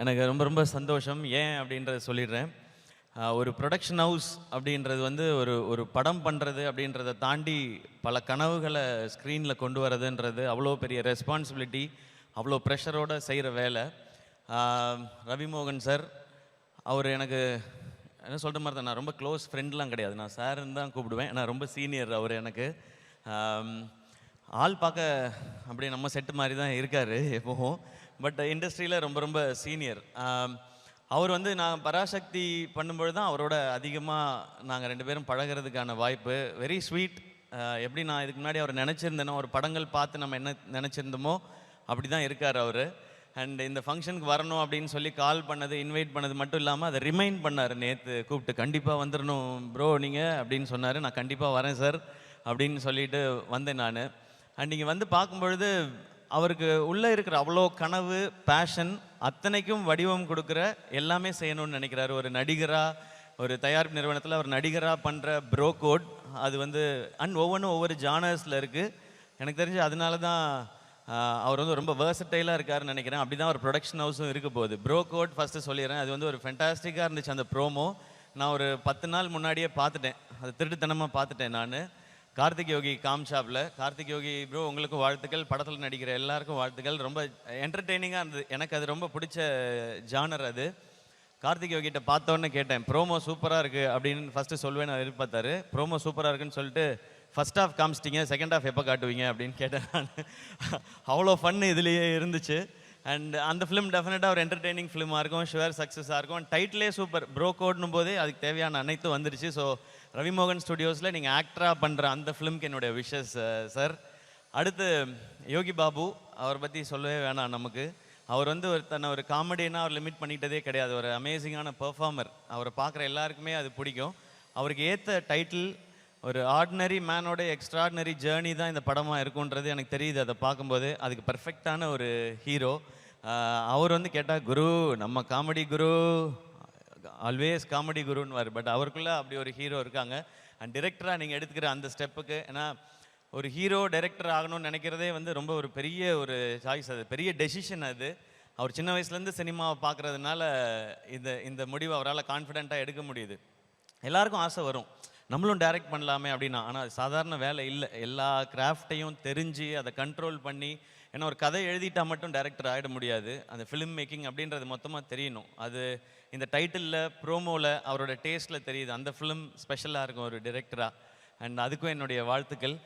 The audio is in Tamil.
எனக்கு ரொம்ப ரொம்ப சந்தோஷம். ஏன் அப்படின்றத சொல்லிடுறேன். ஒரு ப்ரொடக்ஷன் ஹவுஸ் அப்படின்றது வந்து ஒரு ஒரு படம் பண்ணுறது அப்படின்றத தாண்டி பல கனவுகளை ஸ்க்ரீனில் கொண்டு வரதுன்றது அவ்வளோ பெரிய ரெஸ்பான்சிபிலிட்டி, அவ்வளோ ப்ரெஷரோடு செய்கிற வேலை. ரவிமோகன் சார், அவர் எனக்கு என்ன சொல்கிற மாதிரி தான், நான் ரொம்ப க்ளோஸ் ஃப்ரெண்ட்லாம் கிடையாது, நான் சார்ன்னு தான் கூப்பிடுவேன். நான் ரொம்ப சீனியர் அவர் எனக்கு. ஆள் பார்க்க அப்படியே நம்ம செட்டு மாதிரி தான் இருக்கார் எப்போவும். பட் இண்டஸ்ட்ரியில் ரொம்ப ரொம்ப சீனியர். அவர் வந்து நான் பராசக்தி பண்ணும்பொழுது தான் அவரோட அதிகமாக நாங்கள் 2 பேரும் பழகிறதுக்கான வாய்ப்பு. Very sweet. எப்படி நான் இதுக்கு முன்னாடி அவர் நினச்சிருந்தேனோ, ஒரு படங்கள் பார்த்து நம்ம என்ன நினச்சிருந்தோமோ அப்படி தான் இருக்கார் அவர். அண்ட் இந்த ஃபங்க்ஷனுக்கு வரணும் அப்படின்னு சொல்லி கால் பண்ணது, இன்வைட் பண்ணது மட்டும் இல்லாமல் அதை ரிமைண்ட் பண்ணார். நேற்று கூப்பிட்டு கண்டிப்பாக வந்துடணும் ப்ரோ நீங்கள் அப்படின்னு சொன்னார். நான் கண்டிப்பாக வரேன் சார் அப்படின்னு சொல்லிட்டு வந்தேன் நான். அண்ட் இங்கே வந்து பார்க்கும்பொழுது அவருக்கு உள்ளே இருக்கிற அவ்வளோ கனவு, பேஷன் அத்தனைக்கும் வடிவம் கொடுக்குற, எல்லாமே செய்யணும்னு நினைக்கிறாரு. ஒரு நடிகராக, ஒரு தயாரிப்பு நிறுவனத்தில் ஒரு நடிகராக பண்ணுற ப்ரோ கோட் அது வந்து ஒவ்வொன்றும் ஒவ்வொரு ஜானர்ஸில் இருக்குது. எனக்கு தெரிஞ்சு அதனால தான் அவர் வந்து ரொம்ப வேர்சட்டைலாக இருக்காருன்னு நினைக்கிறேன். அப்படி தான் ஒரு ப்ரொடக்ஷன் ஹவுஸும் இருக்க போகுது. ப்ரோ கோட் ஃபஸ்ட்டு சொல்லிடுறேன், அது வந்து ஒரு ஃபென்டாஸ்டிக்காக இருந்துச்சு அந்த ப்ரோமோ. நான் ஒரு 10 நாள் முன்னாடியே பார்த்துட்டேன், அது திருட்டுத்தனமாக பார்த்துட்டேன் நான். கார்த்திக் யோகி காம்ஷாப்பில். கார்த்திக் யோகி ப்ரோ உங்களுக்கும் வாழ்த்துக்கள், படத்தில் நடிக்கிற எல்லாருக்கும் வாழ்த்துக்கள். ரொம்ப என்டர்டெய்னிங்காக இருந்தது, எனக்கு அது ரொம்ப பிடிச்ச ஜானர் அது. கார்த்திக் யோகிட்ட பார்த்தோன்னே கேட்டேன், ப்ரோமோ சூப்பராக இருக்குது அப்படின்னு ஃபஸ்ட்டு சொல்வேன்னு எதிர்பார்த்தாரு. ப்ரோமோ சூப்பராக இருக்குன்னு சொல்லிட்டு ஃபஸ்ட் ஹாஃப் காமிச்சிட்டிங்க, செகண்ட் ஹாஃப் எப்போ காட்டுவீங்க அப்படின்னு கேட்டேன் நான். அவ்வளோ ஃபன் இதுலேயே இருந்துச்சு. அண்ட் அந்த ஃபிலிம் டெஃபினட்டாக ஒரு என்டர்டெய்னிங் ஃபிலிமாக இருக்கும், ஷுவர் சக்ஸஸாக இருக்கும். டைட்டிலே சூப்பர், ப்ரோ கோட்னும் போதே அதுக்கு தேவையான அனைத்தும் வந்துருச்சு. ஸோ ரவிமோகன் ஸ்டுடியோஸில் நீங்கள் ஆக்டராக பண்ணுற அந்த ஃபிலிம்க்கு என்னுடைய விஷஸ் சார். அடுத்து யோகி பாபு, அவரை பற்றி சொல்லவே வேணாம் நமக்கு. அவர் வந்து தன்னை ஒரு காமெடினா அவர் லிமிட் பண்ணிக்கிட்டதே கிடையாது. ஒரு அமேசிங்கான பெர்ஃபார்மர். அவரை பார்க்குற எல்லாருக்குமே அது பிடிக்கும். அவருக்கு ஏற்ற டைட்டில் ஒரு ஆர்டினரி மேனோட எக்ஸ்ட்ராடினரி ஜேர்னி தான் இந்த படமாக இருக்குன்றது எனக்கு தெரியுது. அதை பார்க்கும்போது அதுக்கு பர்ஃபெக்டான ஒரு ஹீரோ. அவர் வந்து கேட்டால் குரு, நம்ம காமெடி குரு, ஆல்வேஸ் காமெடி குருன்னுவார். பட் அவருக்குள்ளே அப்படி ஒரு ஹீரோ இருக்காங்க. அண்ட் டிரெக்டராக நீங்கள் எடுத்துக்கிற அந்த ஸ்டெப்புக்கு, ஏன்னா ஒரு ஹீரோ டைரக்டர் ஆகணும்னு நினைக்கிறதே வந்து ரொம்ப ஒரு பெரிய ஒரு சாய்ஸ், அது பெரிய டெசிஷன் அது. அவர் சின்ன வயசுலேருந்து சினிமாவை பார்க்குறதுனால இந்த முடிவை அவரால் கான்ஃபிடென்ட்டாக எடுக்க முடியுது. எல்லாருக்கும் ஆசை வரும், நம்மளும் டைரக்ட் பண்ணலாமே அப்படின்னா. ஆனால் அது சாதாரண வேலை இல்லை. எல்லா கிராஃப்டையும் தெரிஞ்சு அதை கண்ட்ரோல் பண்ணி, ஏன்னா ஒரு கதை எழுதிட்டால் மட்டும் டைரக்டர் ஆகிட முடியாது. அந்த ஃபிலிம் மேக்கிங் அப்படின்றது மொத்தமாக தெரியணும். அது இந்த டைட்டிலில், ப்ரோமோவில், அவரோட டேஸ்ட்டில் தெரியுது. அந்த ஃபிலிம் ஸ்பெஷலாக இருக்கும் ஒரு டைரக்டராக. அண்ட் அதுக்கும் என்னுடைய வாழ்த்துக்கள்.